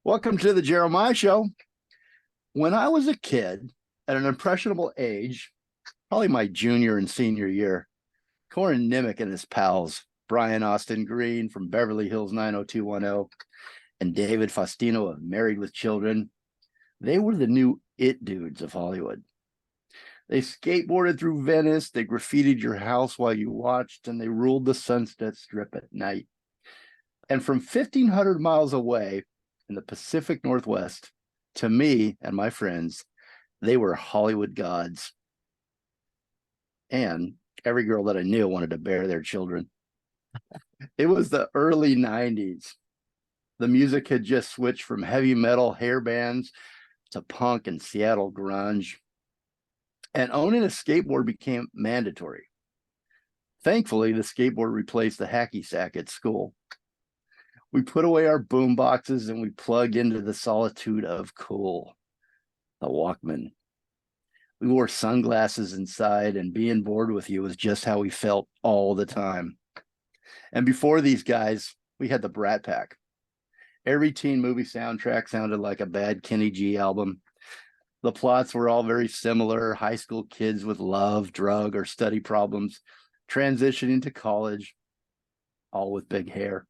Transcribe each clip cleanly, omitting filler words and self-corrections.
Welcome to the Jeremiah Show. When I was a kid at an impressionable age, probably my junior and senior year, Corin Nemec and his pals, Brian Austin Green from Beverly Hills 90210, and David Faustino of Married with Children, they were the new it dudes of Hollywood. They skateboarded through Venice, they graffitied your house while you watched, and they ruled the Sunset Strip at night. And from 1,500 miles away in the Pacific Northwest, to me and my friends, they were Hollywood gods. And every girl that I knew wanted to bear their children. It was the early 90s. The music had just switched from heavy metal hair bands to punk and Seattle grunge. And owning a skateboard became mandatory. Thankfully, the skateboard replaced the hacky sack at school. We put away our boom boxes and we plugged into the solitude of cool, the Walkman. We wore sunglasses inside, and being bored with you was just how we felt all the time. And before these guys, we had the Brat Pack. Every teen movie soundtrack sounded like a bad Kenny G album. The plots were all very similar: high school kids with love, drug, or study problems, transitioning to college, all with big hair.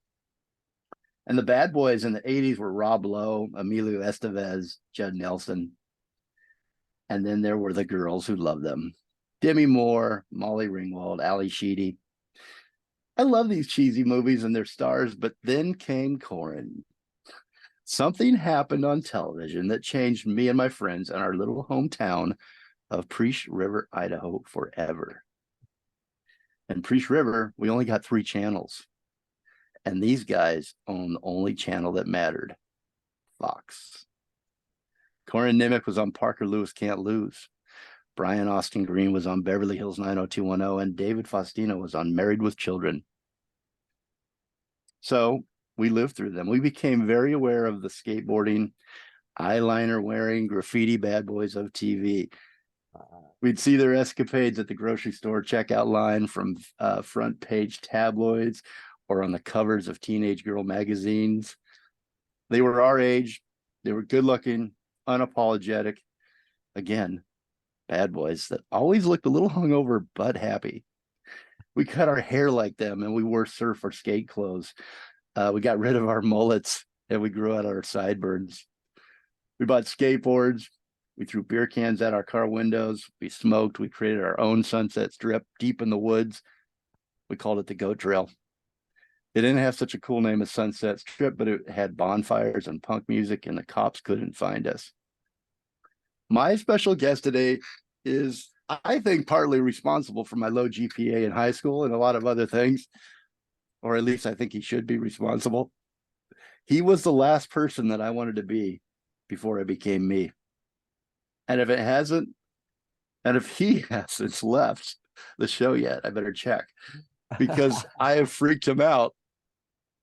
And the bad boys in the 80s were Rob Lowe, Emilio Estevez, Judd Nelson. And then there were the girls who loved them: Demi Moore, Molly Ringwald, Ali Sheedy. I love these cheesy movies and their stars, but then came Corin. Something happened on television that changed me and my friends and our little hometown of Priest River, Idaho forever. In Priest River, we only got 3 channels. And these guys owned the only channel that mattered: Fox. Corin Nemec was on Parker Lewis Can't Lose. Brian Austin Green was on Beverly Hills 90210, and David Faustino was on Married with Children. So we lived through them. We became very aware of the skateboarding, eyeliner wearing, graffiti bad boys of TV. We'd see their escapades at the grocery store checkout line, from front page tabloids or on the covers of teenage girl magazines. They were our age. They were good looking, unapologetic. Again, bad boys that always looked a little hungover but happy. We cut our hair like them, and we wore surf or skate clothes. We got rid of our mullets, and we grew out our sideburns. We bought skateboards. We threw beer cans at our car windows. We smoked. We created our own Sunset Strip deep in the woods. We called it the Goat Trail. It didn't have such a cool name as Sunset Strip, but it had bonfires and punk music, and the cops couldn't find us. My special guest today is, I think, partly responsible for my low GPA in high school and a lot of other things, or at least I think he should be responsible. He was the last person that I wanted to be before I became me. And if it hasn't, and if he hasn't left the show yet, I better check, because I have freaked him out.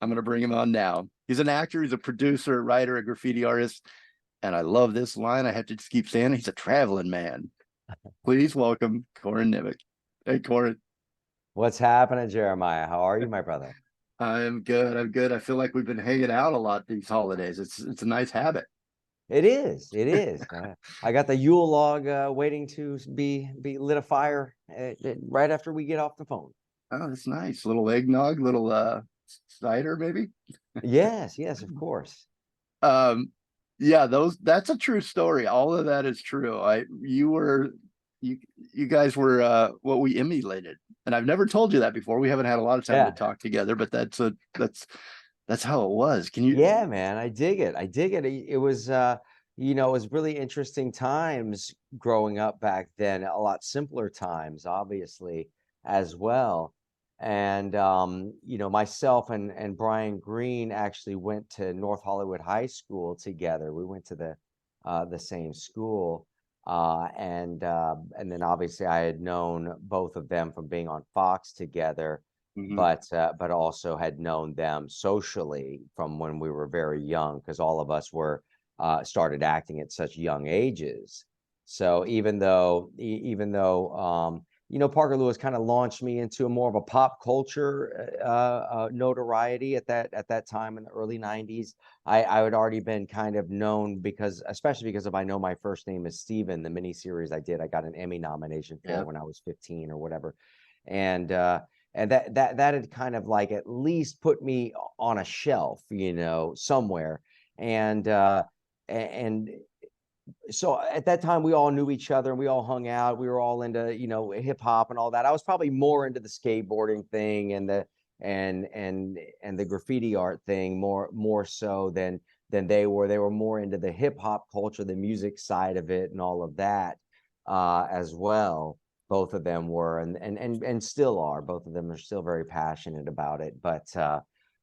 I'm going to bring him on now. He's an actor, he's a producer, a writer, a graffiti artist, and I love this line. I have to just keep saying it. He's a traveling man. Please welcome Corin Nemec. Hey, Corin. What's happening, Jeremiah? How are you, my brother? I'm good. I'm good. I feel like we've been hanging out a lot these holidays. It's a nice habit. It is. It is. I got the Yule log waiting to be lit a fire right after we get off the phone. Oh, that's nice. Little eggnog, little cider, maybe. Yes, of course. Yeah, that's a true story. All of that is true. You guys were what we emulated. And I've never told you that before. We haven't had a lot of time to talk together, but that's how it was. Can you? Yeah, man, I dig it. It was it was really interesting times growing up back then. A lot simpler times, obviously, as well. And myself and Brian Green actually went to North Hollywood High School together. We went to the same school. And then obviously I had known both of them from being on Fox together, but also had known them socially from when we were very young, because all of us were started acting at such young ages. So even though Parker Lewis kind of launched me into a more of a pop culture notoriety at that time in the early 90s. I had already been kind of known especially because of I Know My First Name is Steven, the miniseries I got an Emmy nomination for when I was 15 or whatever. And that had kind of like at least put me on a shelf, somewhere. And so at that time we all knew each other and we all hung out. We were all into, hip hop and all that. I was probably more into the skateboarding thing and the graffiti art thing more so than they were. They were more into the hip hop culture, the music side of it and all of that as well. Both of them were and still are. Both of them are still very passionate about it.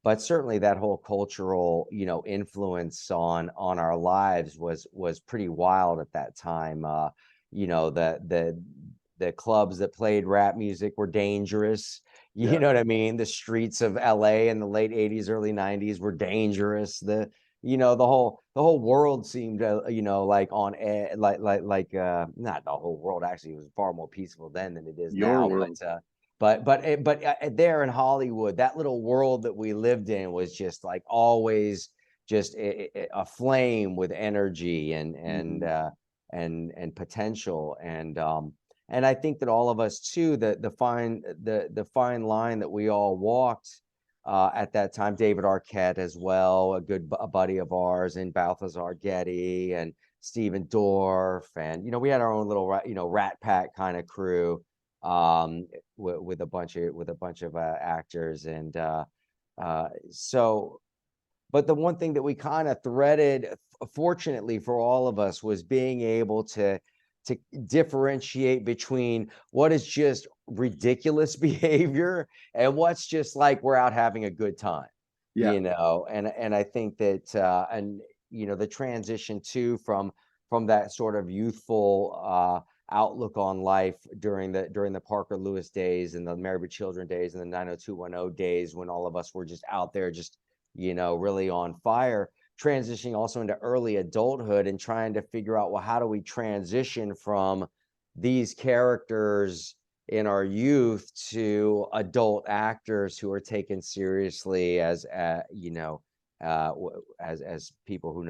But certainly that whole cultural, influence on our lives was pretty wild at that time. The clubs that played rap music were dangerous. You know what I mean? The streets of LA in the late 80s, early 90s were dangerous. The whole world seemed like on like not the whole world, actually. It was far more peaceful then than it is now. But there in Hollywood, that little world that we lived in was just like always just a flame with energy and potential. And I think that all of us too, the fine line that we all walked at that time, David Arquette as well, a buddy of ours, and Balthazar Getty and Stephen Dorff, and we had our own little Rat Pack kind of crew with a bunch of actors. And but the one thing that we kind of threaded, fortunately for all of us, was being able to differentiate between what is just ridiculous behavior and what's just like we're out having a good time. And I think that the transition too from that sort of youthful outlook on life during the Parker Lewis days and the Married with Children days and the 90210 days, when all of us were just out there just really on fire, transitioning also into early adulthood and trying to figure out, well, how do we transition from these characters in our youth to adult actors who are taken seriously as people who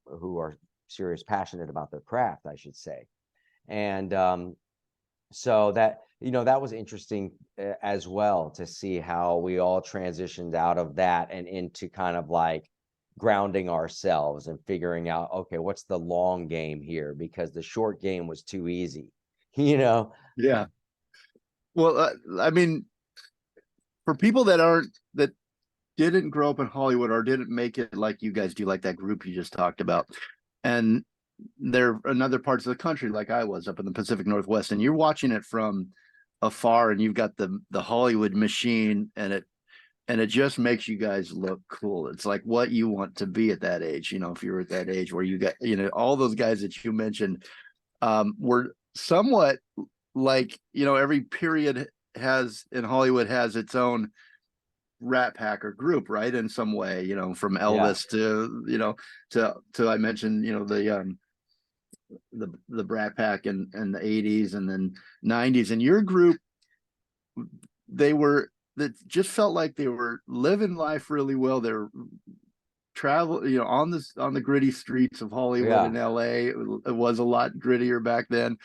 who are serious, passionate about their craft, I should say. And so that that was interesting as well, to see how we all transitioned out of that and into kind of like grounding ourselves and figuring out, okay, what's the long game here, because the short game was too easy. Well, I mean, for people that didn't grow up in Hollywood or didn't make it like you guys do, like that group you just talked about, and they're in other parts of the country like I was up in the Pacific Northwest, and you're watching it from afar and you've got the Hollywood machine, and it just makes you guys look cool. It's like what you want to be at that age. If you're at that age where you got, all those guys that you mentioned were somewhat like, every period in Hollywood has its own Rat Pack or group, right? In some way, from Elvis to I mentioned, the Rat Pack and the 80s and then 90s. And your group, that just felt like they were living life really well. They're travel, on the gritty streets of Hollywood and LA. It was a lot grittier back then.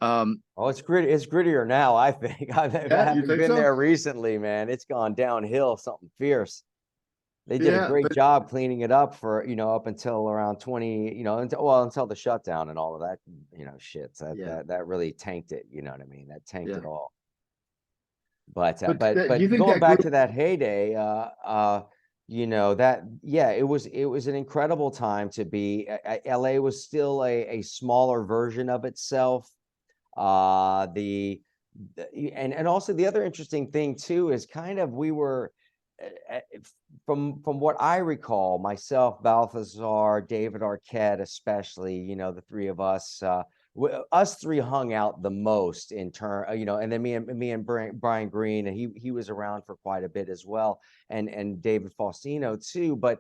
It's grittier now, I think. I haven't been there recently, man. It's gone downhill, something fierce. They did a great job cleaning it up for, up until around 20, until the shutdown and all of that, shit. So that really tanked it. You know what I mean? That tanked it all. But going back to that heyday, it was an incredible time to be. LA was still a smaller version of itself. And also the other interesting thing too is kind of we were, from what I recall, myself, Balthazar, David Arquette, especially, the three of us, us three hung out the most in turn, and then me and Brian Green, and he was around for quite a bit as well, and David Faustino too. But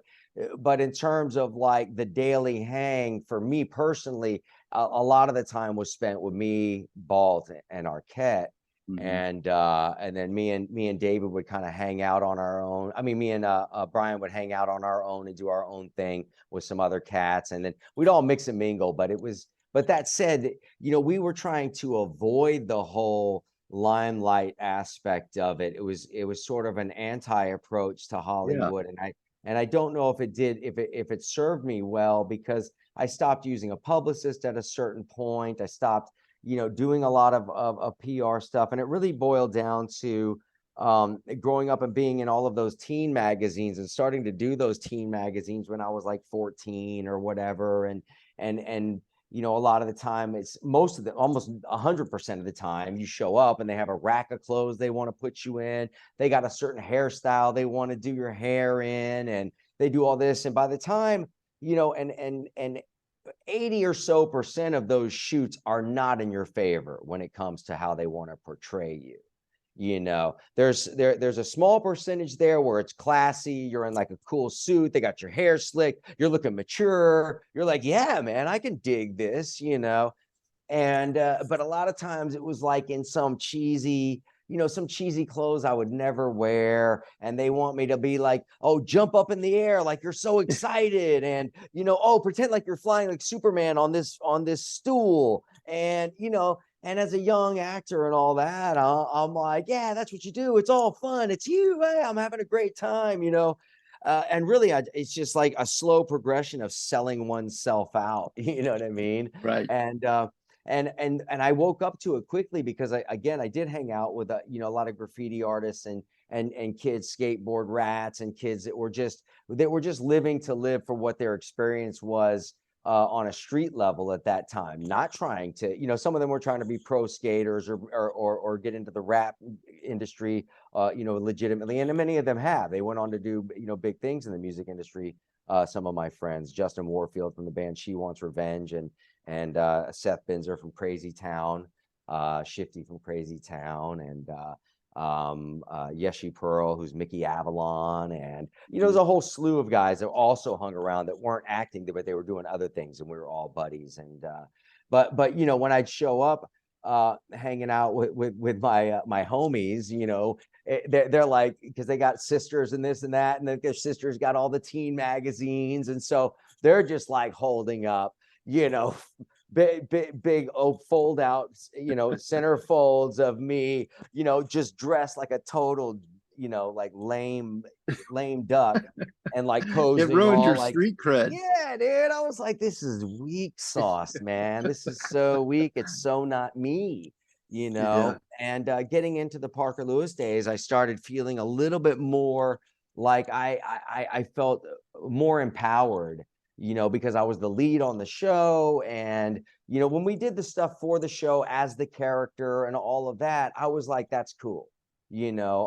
in terms of like the daily hang, for me personally, a lot of the time was spent with me, Balt, and Arquette. And then me and David would kind of hang out on our own. I mean, me and Brian would hang out on our own and do our own thing with some other cats, and then we'd all mix and mingle. But that said, you know, we were trying to avoid the whole limelight aspect of it. It was sort of an anti-approach to Hollywood, and I don't know if it served me well, because I stopped using a publicist at a certain point. I stopped, you know, doing a lot of PR stuff. And it really boiled down to growing up and being in all of those teen magazines and starting to do those teen magazines when I was like 14 or whatever. And you know, a lot of the time, it's almost 100% of the time you show up and they have a rack of clothes they want to put you in. They got a certain hairstyle they want to do your hair in, and they do all this. And by the time, you know, and 80 or so percent of those shoots are not in your favor when it comes to how they want to portray you. You know, there's a small percentage there where it's classy. You're in like a cool suit. They got your hair slick. You're looking mature. You're like, yeah, man, I can dig this, you know. And but a lot of times it was like in some cheesy, you know, some cheesy clothes I would never wear, and they want me to be like, oh, jump up in the air like you're so excited, and you know, oh, pretend like you're flying like Superman on this stool, and you know. And as a young actor and all that, I'm like, yeah, that's what you do. It's all fun. It's you. Hey, I'm having a great time, you know. And really, it's just like a slow progression of selling oneself out. You know what I mean? Right. And I woke up to it quickly, because I did hang out with you know, a lot of graffiti artists and kids, skateboard rats, and kids that were just living to live for what their experience was. On a street level at that time, not trying to, you know, some of them were trying to be pro skaters or get into the rap industry, you know, legitimately. And many of them have. They went on to do, you know, big things in the music industry. Some of my friends, Justin Warfield from the band She Wants Revenge, and Seth Binzer from Crazy Town, Shifty from Crazy Town, and Yeshi Pearl, who's Mickey Avalon, and you know, there's a whole slew of guys that also hung around that weren't acting, but they were doing other things, and we were all buddies. And but you know, when I'd show up hanging out with my my homies, you know, they're like, because they got sisters and this and that, and then their sisters got all the teen magazines, and so they're just like holding up, you know, big fold out, you know, center folds of me, you know, just dressed like a total, you know, like lame duck, and like posing. It ruined all your like, street cred. yeah, dude. I was like, this is weak sauce, man. This is so weak. It's so not me, you know. And getting into the Parker Lewis days, I started feeling a little bit more like I felt more empowered, you know, because I was the lead on the show. And, you know, when we did the stuff for the show as the character and all of that, I was like, that's cool, you know,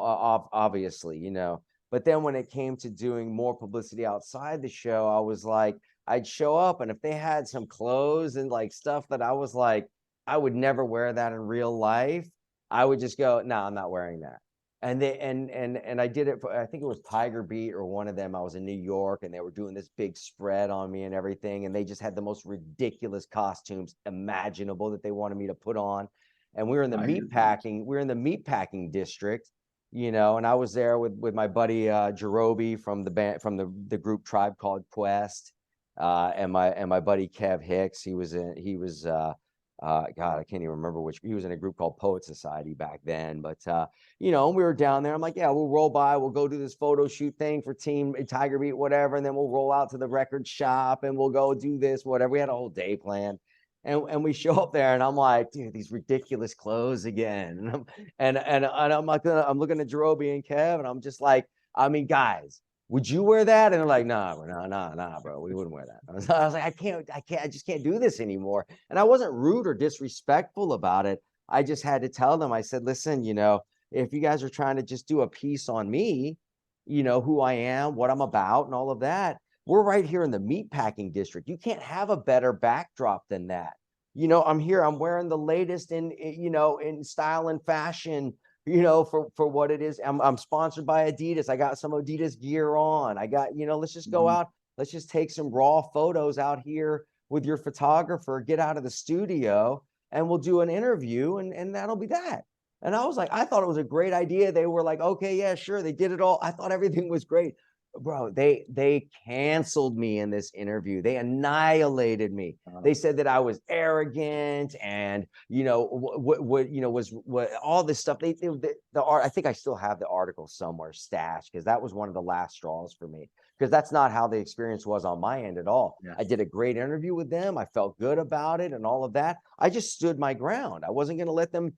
obviously, you know. But then when it came to doing more publicity outside the show, I was like, I'd show up, and if they had some clothes and like stuff that I was like, I would never wear that in real life, I would just go, no, I'm not wearing that. And they and I did it for, I think it was Tiger Beat or one of them. I was in New York, and they were doing this big spread on me and everything, and they just had the most ridiculous costumes imaginable that they wanted me to put on. And we were in the meatpacking district, you know, and I was there with my buddy Jerobi from the band, from the group Tribe Called Quest, and my buddy Kev Hicks. He was God, I can't even remember which. He was in a group called Poet Society back then. But you know, we were down there. I'm like, yeah, we'll roll by. We'll go do this photo shoot thing for Team Tiger Beat, whatever, and then we'll roll out to the record shop and we'll go do this, whatever. We had a whole day planned. And we show up there, and I'm like, dude, these ridiculous clothes again. And I'm like, I'm looking at Jerobi and Kev, and I'm just like, I mean, guys, would you wear that? And they're like, nah, bro, we wouldn't wear that. I was like, I just can't do this anymore. And I wasn't rude or disrespectful about it. I just had to tell them, I said, listen, you know, if you guys are trying to just do a piece on me, you know, who I am, what I'm about, and all of that, we're right here in the meatpacking district. You can't have a better backdrop than that. You know, I'm here, I'm wearing the latest you know, in style and fashion, you know, for what it is. I'm sponsored by Adidas. I got some Adidas gear on. I got, you know, let's just go out. Let's just take some raw photos out here with your photographer, get out of the studio, and we'll do an interview, and that'll be that. And I was like, I thought it was a great idea. They were like, okay, yeah, sure. They did it all. I thought everything was great. Bro, they canceled me in this interview. They annihilated me. They said that I was arrogant, and what all this stuff. The art. I think I still have the article somewhere stashed, because that was one of the last straws for me, because that's not how the experience was on my end at all. Yeah. I did a great interview with them. I felt good about it and all of that. I just stood my ground. I wasn't going to let them,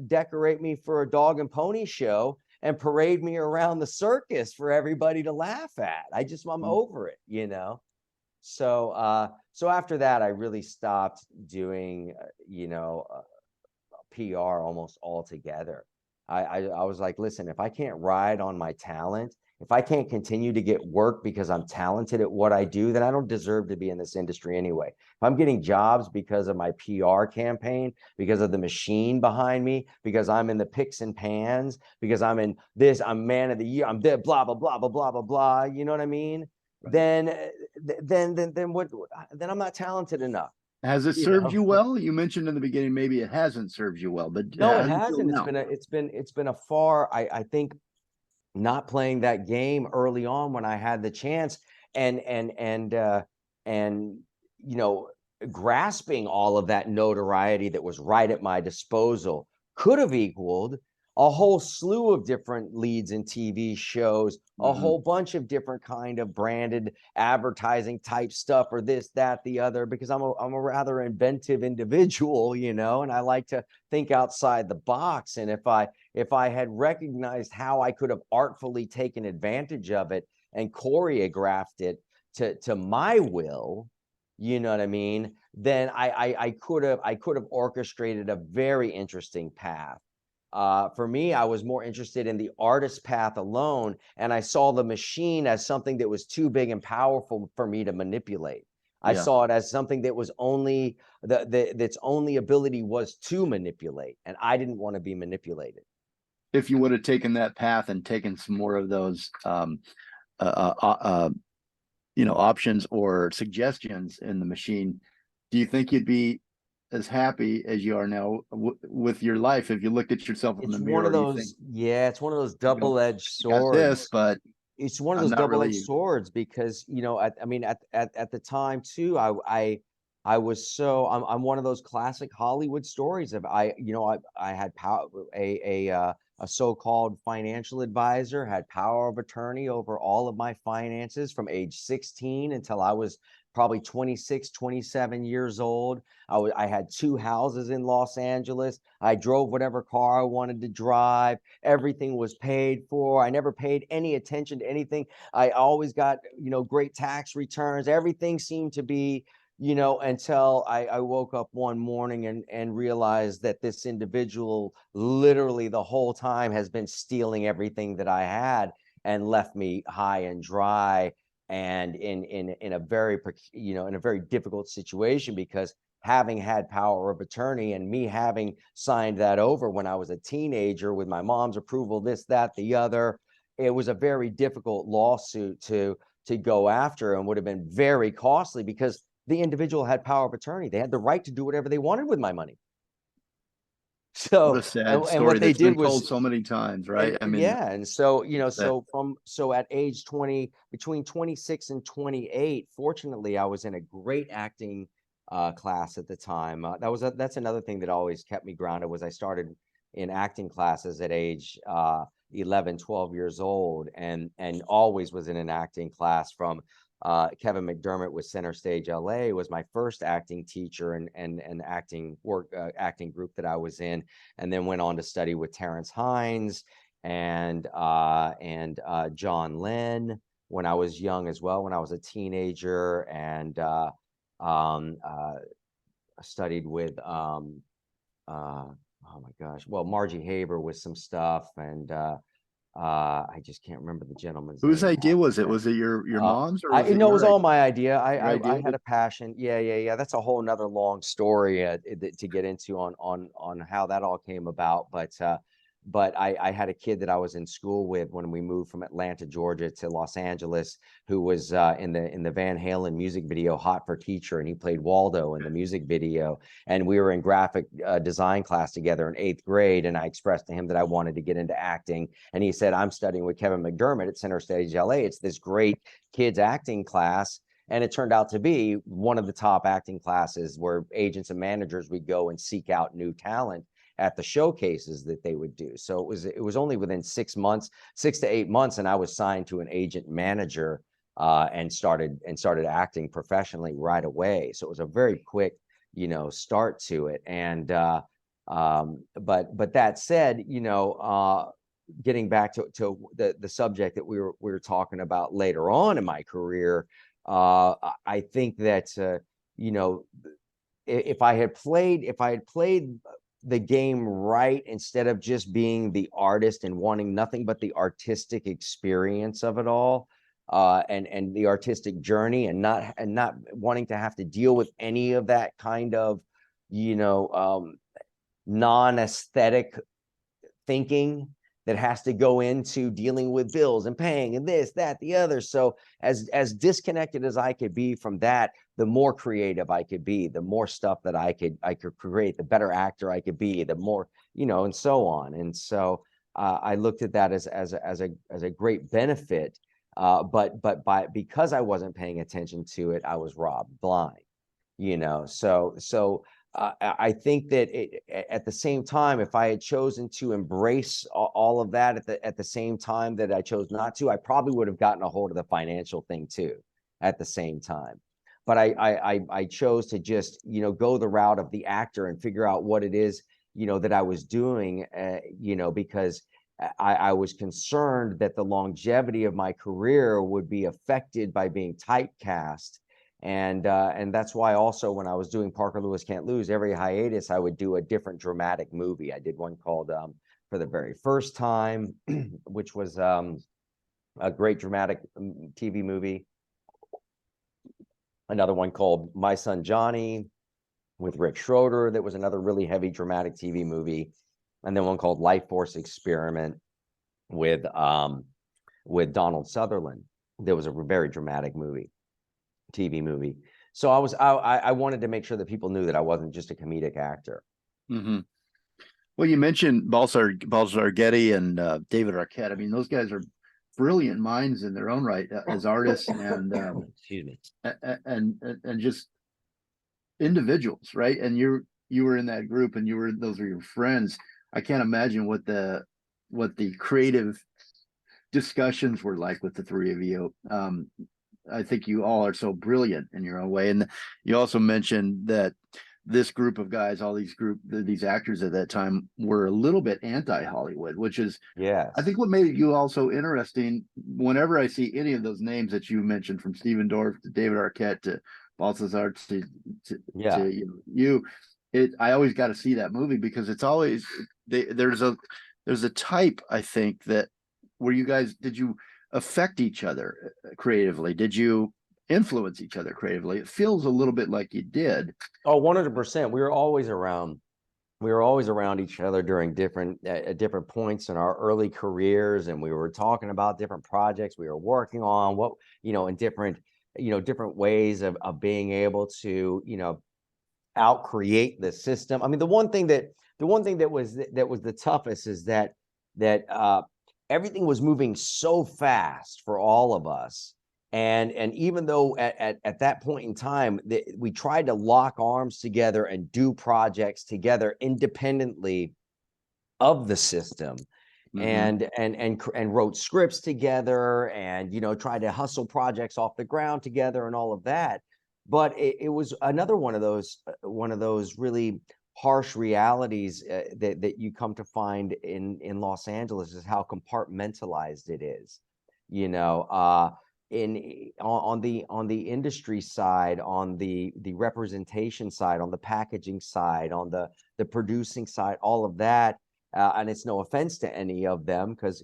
decorate me for a dog and pony show and parade me around the circus for everybody to laugh at. I'm over it, So, so after that, I really stopped doing, PR almost altogether. I was like, listen, if I can't ride on my talent, if I can't continue to get work because I'm talented at what I do, then I don't deserve to be in this industry anyway. If I'm getting jobs because of my PR campaign, because of the machine behind me, because I'm in the picks and pans, because I'm in this, I'm man of the year, I'm there, blah, blah, blah, blah, blah, blah, blah, you know what I mean? Right. Then what? Then I'm not talented enough. Has it served you well? You mentioned in the beginning maybe it hasn't served you well, but no, it hasn't. It's been a far. I think not playing that game early on when I had the chance, and grasping all of that notoriety that was right at my disposal could have equaled a whole slew of different leads in TV shows, a whole bunch of different kind of branded advertising type stuff, or this, that, the other, because I'm a rather inventive individual, and I like to think outside the box. And if I had recognized how I could have artfully taken advantage of it and choreographed it to my will, you know what I mean, then I could have orchestrated a very interesting path. For me, I was more interested in the artist path alone, and I saw the machine as something that was too big and powerful for me to manipulate. I saw it as something that was only that's only ability was to manipulate, and I didn't want to be manipulated. If you would have taken that path and taken some more of those options or suggestions in the machine, do you think you'd be as happy as you are now with your life if you looked at yourself in the mirror? One of those, it's one of those double-edged swords. This, but it's one of those double-edged swords, because at the time too, I was so I'm one of those classic Hollywood stories of I had a so-called financial advisor, had power of attorney over all of my finances from age 16 until I was probably 26, 27 years old. I had 2 houses in Los Angeles. I drove whatever car I wanted to drive. Everything was paid for. I never paid any attention to anything. I always got, great tax returns. Everything seemed to be, until I woke up one morning and realized that this individual literally the whole time has been stealing everything that I had and left me high and dry, and in a very difficult situation, because having had power of attorney and me having signed that over when I was a teenager with my mom's approval, this, that, the other, it was a very difficult lawsuit to go after, and would have been very costly, because the individual had power of attorney. They had the right to do whatever they wanted with my money. So, what a sad story, and what they did was told so many times, right? And so, at age 20, between 26 and 28, fortunately, I was in a great acting class at the time. That's another thing that always kept me grounded, was I started in acting classes at age 11, 12 years old, and always was in an acting class from Kevin McDermott with Center Stage LA, was my first acting teacher and acting group that I was in, and then went on to study with Terrence Hines and John Lynn when I was young as well, when I was a teenager, and studied with oh my gosh, well, Margie Haber with some stuff, and I just can't remember the gentleman's name. Whose idea was it? Was it your mom's, or was it was all my idea. I had a passion. Yeah. That's a whole nother long story to get into on how that all came about. But I had a kid that I was in school with when we moved from Atlanta, Georgia to Los Angeles, who was in the Van Halen music video "Hot for Teacher," and he played Waldo in the music video. And we were in graphic design class together in 8th grade, and I expressed to him that I wanted to get into acting, and he said, "I'm studying with Kevin McDermott at Center Stage LA. It's this great kids acting class." And it turned out to be one of the top acting classes where agents and managers would go and seek out new talent at the showcases that they would do. So it was only within 6 months, 6 to 8 months, and I was signed to an agent manager and started acting professionally right away. So it was a very quick, start to it. And but that said, getting back to the subject that we were talking about later on in my career, I think that if I had played the game right, instead of just being the artist and wanting nothing but the artistic experience of it all, and the artistic journey, and not wanting to have to deal with any of that kind of non-aesthetic thinking that has to go into dealing with bills and paying and this, that, the other. So as disconnected as I could be from that, the more creative I could be, the more stuff that I could create, the better actor I could be, the more, and so on. And so I looked at that as a great benefit. But because I wasn't paying attention to it, I was robbed blind, So I think that at the same time, if I had chosen to embrace all of that at the same time that I chose not to, I probably would have gotten a hold of the financial thing too at the same time. But I chose to just go the route of the actor and figure out what it is that I was doing, because I was concerned that the longevity of my career would be affected by being typecast. And that's why also when I was doing Parker Lewis Can't Lose, every hiatus I would do a different dramatic movie. I did one called For the Very First Time, which was a great dramatic TV movie. Another one called My Son Johnny with Rick Schroeder, that was another really heavy dramatic TV movie. And then one called Life Force Experiment with Donald Sutherland. That was a very dramatic TV movie. So I wanted to make sure that people knew that I wasn't just a comedic actor. Mm-hmm. Well, you mentioned Balzar Getty and David Arquette. I mean, those guys are brilliant minds in their own right as artists, and excuse me, and just individuals, right? And you were in that group, and those were your friends. I can't imagine what the creative discussions were like with the three of you. I think you all are so brilliant in your own way. And you also mentioned that this group of guys, all these actors at that time, were a little bit anti-Hollywood, which is, I think, what made you also interesting. Whenever I see any of those names that you mentioned, from Stephen Dorff to David Arquette to Balthazar to you, I always got to see that movie, because it's always there's a type, I think, that where you guys, did you affect each other creatively? Did you influence each other creatively? It feels a little bit like you did. Oh, 100%. We were always around each other during different points in our early careers, and we were talking about different projects we were working on, in different ways of being able to out create the system. I mean, the one thing that was the toughest is that everything was moving so fast for all of us. And even though at that point in time, we tried to lock arms together and do projects together independently of the system, and wrote scripts together, and tried to hustle projects off the ground together and all of that. But it was another one of those really harsh realities that you come to find in Los Angeles, is how compartmentalized it is. On the industry side, on the representation side, on the packaging side, on the producing side, all of that. And it's no offense to any of them, because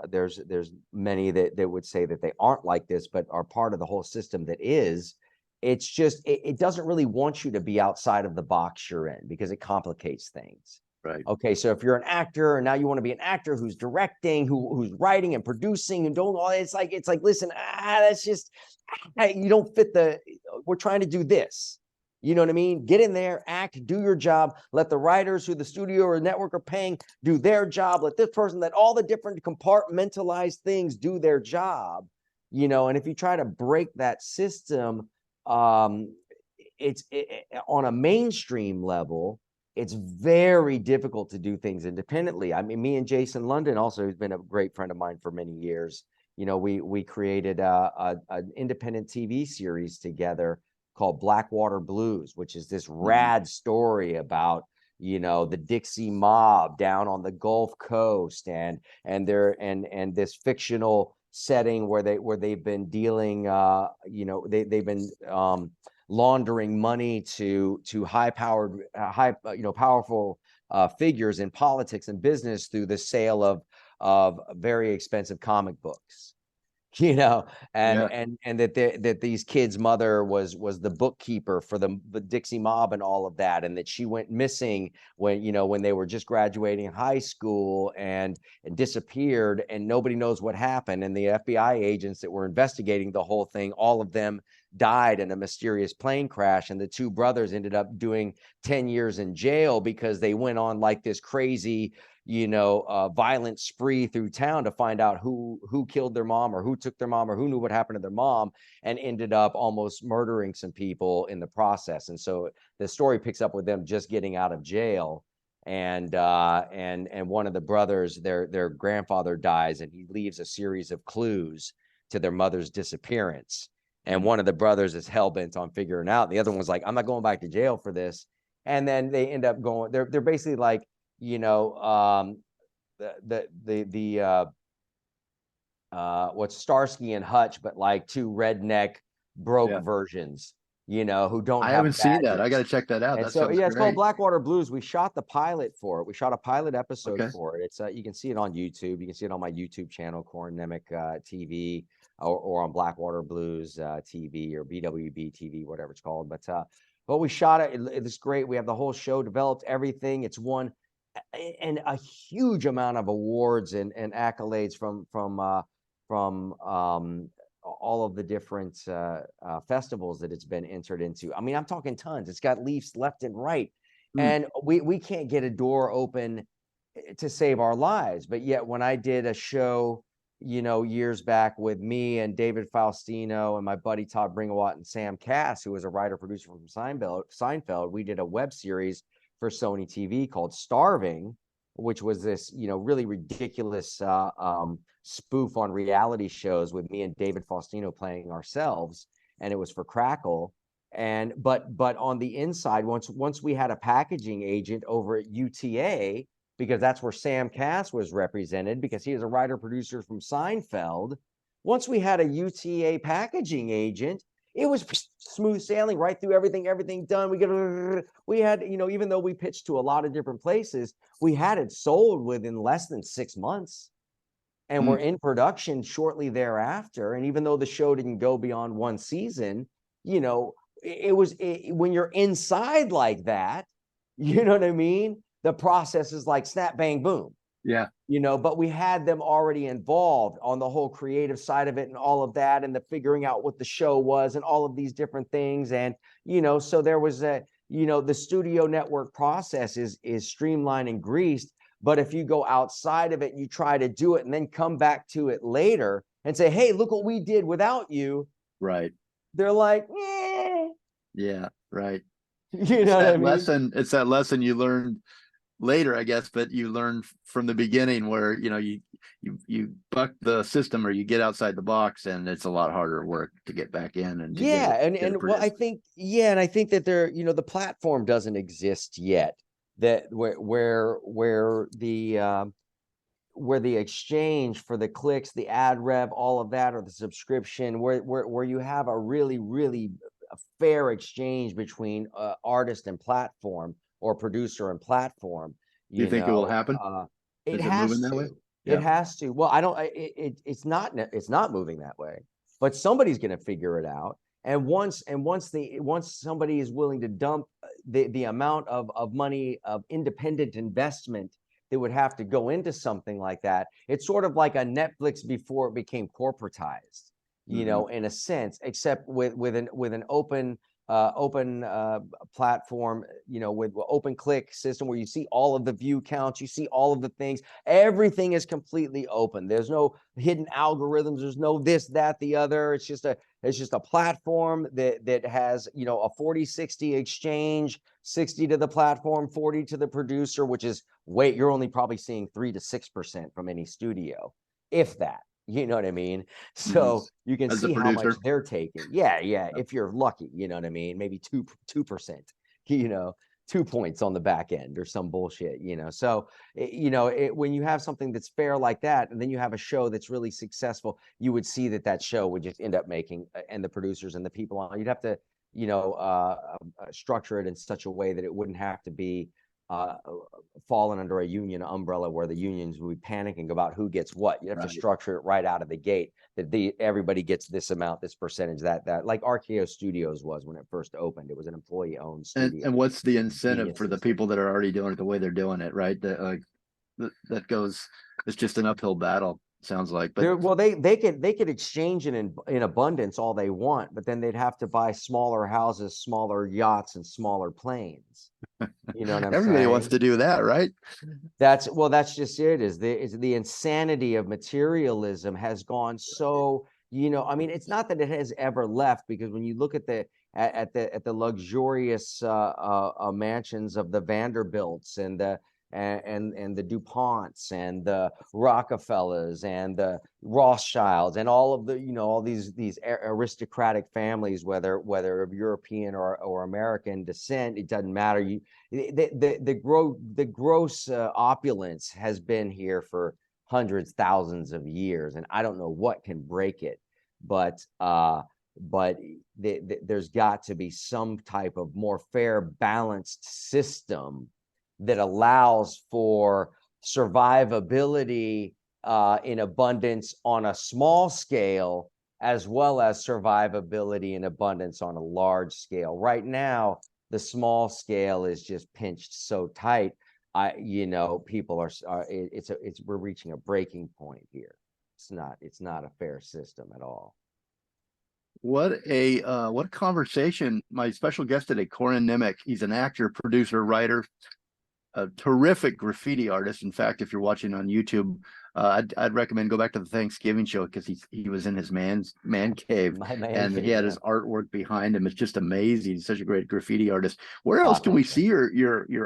there's many that would say that they aren't like this, but are part of the whole system that is. It's just, it doesn't really want you to be outside of the box you're in, because it complicates things. Right. Okay, so if you're an actor and now you want to be an actor who's directing, who's writing and producing and doing all, it's like listen, that's just you don't fit the. We're trying to do this. You know what I mean? Get in there, act, do your job. Let the writers who the studio or network are paying do their job. Let this person, let all the different compartmentalized things do their job. You know, and if you try to break that system, it's on a mainstream level, it's very difficult to do things independently. I mean, me and Jason London, also, who's been a great friend of mine for many years, you know, we created an independent TV series together called Blackwater Blues, which is this rad story about, you know, the Dixie mob down on the Gulf Coast, and this fictional setting where they've been dealing, you know, they've been laundering money to high-powered, powerful figures in politics and business through the sale of very expensive comic books. You know, and that these kids' mother was the bookkeeper for the Dixie mob and all of that, and that she went missing when they were just graduating high school and disappeared, and nobody knows what happened. And the FBI agents that were investigating the whole thing, all of them died in a mysterious plane crash, and the two brothers ended up doing 10 years in jail because they went on like this crazy, violent spree through town to find out who killed their mom, or who took their mom, or who knew what happened to their mom, and ended up almost murdering some people in the process. And so the story picks up with them just getting out of jail. And one of the brothers, their grandfather dies, and he leaves a series of clues to their mother's disappearance. And one of the brothers is hell-bent on figuring out. The other one's like, I'm not going back to jail for this. And then they end up going, they're basically like, what's Starsky and Hutch, but like two redneck broke versions, who don't I have haven't seen that. I got to badges. check that out. And That so, sounds it's called great. Blackwater Blues. We shot the pilot for it. We shot a pilot episode Okay. for it. It's you can see it on YouTube. You can see it on my YouTube channel, Corin Nemec TV, or on Blackwater Blues TV, or BWB TV, whatever it's called. But we shot it. It's great. We have the whole show developed, everything. It's won and a huge amount of awards and accolades from all of the different festivals that it's been entered into. I mean, I'm talking tons. It's got leaves left and right. And we can't get a door open to save our lives. But yet when I did a show, years back with me and David Faustino and my buddy Todd Bringawat and Sam Cass, who was a writer producer from Seinfeld, we did a web series for Sony TV called Starving, which was this, really ridiculous spoof on reality shows with me and David Faustino playing ourselves, and it was for Crackle. And but on the inside, once we had a packaging agent over at UTA, because that's where Sam Cass was represented, because he was a writer producer from Seinfeld. Once we had a UTA packaging agent, it was smooth sailing right through everything done. We had, even though we pitched to a lot of different places, we had it sold within less than 6 months. And we're in production shortly thereafter. And even though the show didn't go beyond one season, when you're inside like that, you know what I mean? The process is like snap, bang, boom. Yeah. But we had them already involved on the whole creative side of it and all of that, and the figuring out what the show was and all of these different things. And, so there was the studio network process is streamlined and greased. But if you go outside of it, you try to do it and then come back to it later and say, hey, look what we did without you. Right. They're like, eh. Yeah, right. You know what I mean? It's that lesson you learned later, I guess, but you learned from the beginning where, you buck the system, or you get outside the box, and it's a lot harder work to get back in and to get it well, I think, and I think that there, the platform doesn't exist yet, that where the exchange for the clicks, the ad rev, all of that, or the subscription, where you have a really, really fair exchange between artist and platform, or producer and platform. Do you think it will happen? It Is it has moving that to. way? It has to. Well, I don't. It's not moving that way. But somebody's going to figure it out. And once somebody is willing to dump the amount of money, of independent investment that would have to go into something like that. It's sort of like a Netflix before it became corporatized, you know, in a sense, except with an open platform, you know, with open click system where you see all of the view counts, you see all of the things, everything is completely open. There's no hidden algorithms, there's no this, that, the other. It's just a platform that has, you know, a 40-60 exchange, 60 to the platform, 40 to the producer, which is you're only probably seeing 3 to 6% from any studio, if that. You know what I mean? So you can see how much they're taking. Yeah. If you're lucky, you know what I mean? Maybe 2%, you know, 2 points on the back end or some bullshit, you know? So, you know, when you have something that's fair like that, and then you have a show that's really successful, you would see that show would just end up making, and the producers and the people on, you'd have to, you know, structure it in such a way that it wouldn't have to be fallen under a union umbrella where the unions would be panicking about who gets what. You have to structure it right out of the gate that everybody gets this amount, this percentage, that like RKO Studios was when it first opened. It was an employee-owned studio. And what's the incentive for the people that are already doing it the way they're doing it, right? That goes, it's just an uphill battle, sounds like. But well, they could exchange it in abundance all they want, but then they'd have to buy smaller houses, smaller yachts, and smaller planes. You know what I'm saying? Everybody wants to do that, right? That's just it. Is the insanity of materialism has gone so, you know, I mean, it's not that it has ever left, because when you look at the luxurious mansions of the Vanderbilts and the DuPonts and the Rockefellers and the Rothschilds and all of the, you know, all these aristocratic families, whether of European or American descent, it doesn't matter. The gross opulence has been here for hundreds, thousands of years, and I don't know what can break it, but there's got to be some type of more fair, balanced system that allows for survivability in abundance on a small scale, as well as survivability in abundance on a large scale. Right now, the small scale is just pinched so tight. You know, people we're reaching a breaking point here. It's not a fair system at all. What a conversation. My special guest today, Corin Nemec. He's an actor, producer, writer, a terrific graffiti artist. In fact, if you're watching on YouTube, I'd recommend go back to the Thanksgiving show, because he was in his man cave, and he had his artwork behind him. It's just amazing. He's such a great graffiti artist. Where else can we see your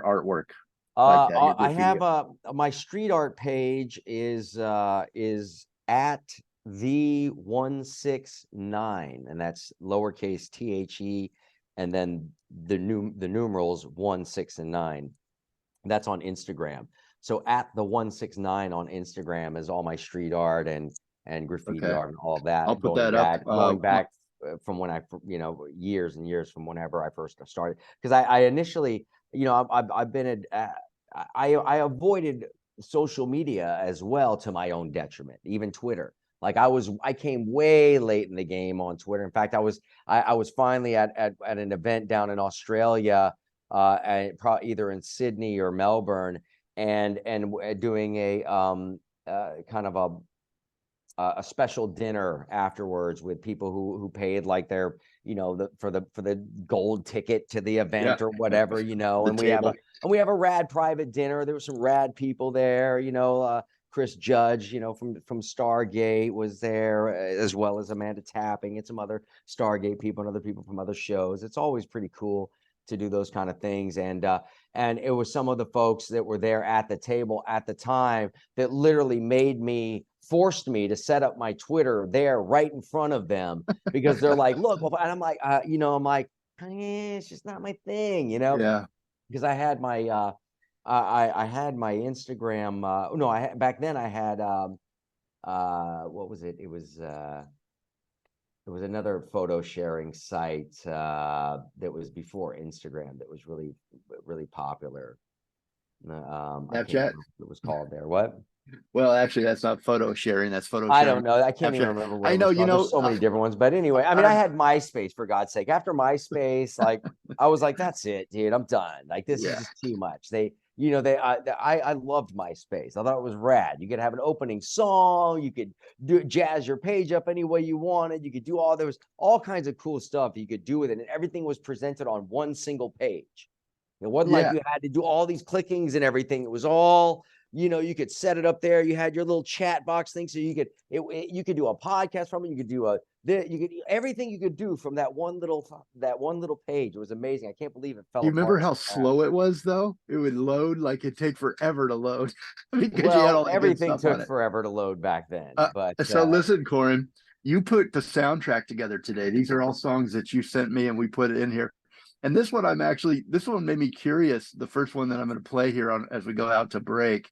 artwork? Like that, I have my street art page is at the 169, and that's lowercase THE, and then the numerals 1, 6, and 9. That's on Instagram. So at the 169 on Instagram is all my street art and graffiti art and all that. I'll put that up. Going back from when I, you know, years and years from whenever I first started. Because I initially, you know, I've been I avoided social media as well, to my own detriment, even Twitter. Like I came way late in the game on Twitter. In fact, I was finally at an event down in Australia, either in Sydney or Melbourne, and doing a kind of a special dinner afterwards with people who paid like their, you know, for the gold ticket to the event or whatever, you know. And we have a rad private dinner. There were some rad people there, you know. Chris Judge, you know, from Stargate was there, as well as Amanda Tapping and some other Stargate people and other people from other shows. It's always pretty cool to do those kind of things. And it was some of the folks that were there at the table at the time that literally forced me to set up my Twitter there right in front of them, because they're like, look, and I'm like, you know, I'm like, it's just not my thing, you know? Yeah. Because I had my, I had my Instagram, back then I had, what was it? It was another photo sharing site that was before Instagram that was really, really popular. Snapchat? I can't remember what it was called there. What? Well, actually, that's not photo sharing. That's photo I sharing. don't know. I can't even Capture. remember what I it know, was called. There's so many different ones. But anyway, I mean, I had MySpace, for God's sake. After MySpace, like I was like, that's it, dude. I'm done. Like this is yeah. just too much. I loved MySpace. I thought it was rad. You could have an opening song. You could jazz your page up any way you wanted. You could do there was all kinds of cool stuff you could do with it, and everything was presented on one single page. It wasn't like Yeah. you had to do all these clickings and everything. It was all, you could set it up there. You had your little chat box thing, so you could do a podcast from it. You could do everything you could do from that one little page. It was amazing. I can't believe it Do fell you remember apart how so fast. slow it was though? It would load like it'd take forever to load because you had Well, all that good everything stuff on took it. forever to load back then, Uh, but so listen, Corin, you put the soundtrack together today. These are all songs that you sent me and we put it in here. And this one made me curious. The first one that I'm going to play here on as we go out to break.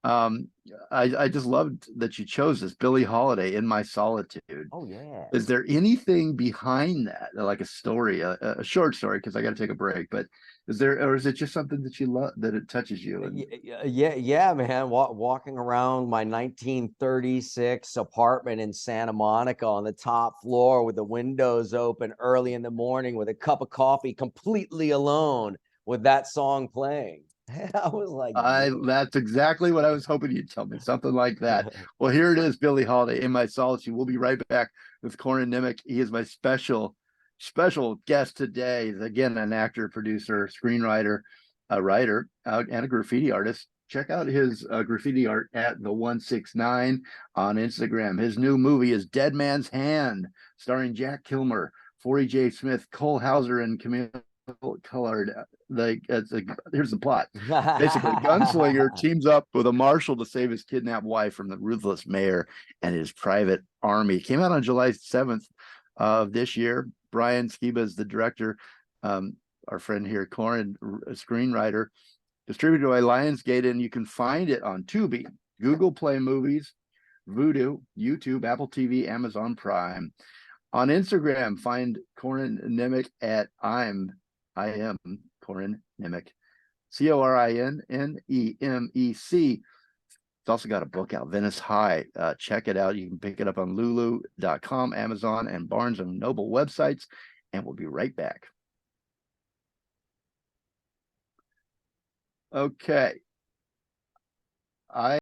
Um, I just loved that you chose this Billie Holiday, In My Solitude. oh yeah. Is there anything behind that, like a story, a short story? Because I got to take a break. But is there, or is it just something that you love that it touches you? And Yeah, man. Walking around my 1936 apartment in Santa Monica on the top floor with the windows open early in the morning with a cup of coffee, completely alone with that song playing. I was like, that's exactly what I was hoping you'd tell me, something like that. Well, here it is, Billie Holiday, In My Solitude. We'll be right back with Corin Nemec. He is my special guest today. He's again an actor, producer, screenwriter, a writer, and a graffiti artist. Check out his graffiti art at the 169 on Instagram. His new movie is Dead Man's Hand, starring Jack Kilmer, Forrie J. Smith, Cole Hauser, and Camille Colored. Here's the plot. Basically, gunslinger teams up with a marshal to save his kidnapped wife from the ruthless mayor and his private army. Came out on July 7th of this year. Brian Skiba is the director. Our friend here, Corin, a screenwriter, distributed by Lionsgate, and you can find it on Tubi, Google Play Movies, Vudu, YouTube, Apple TV, Amazon Prime. On Instagram, find Corin Nemec at I am Corin Nemec, CorinNemec. It's also got a book out, Venice High. Check it out. You can pick it up on Lulu.com, Amazon, and Barnes and Noble websites. And we'll be right back. Okay. I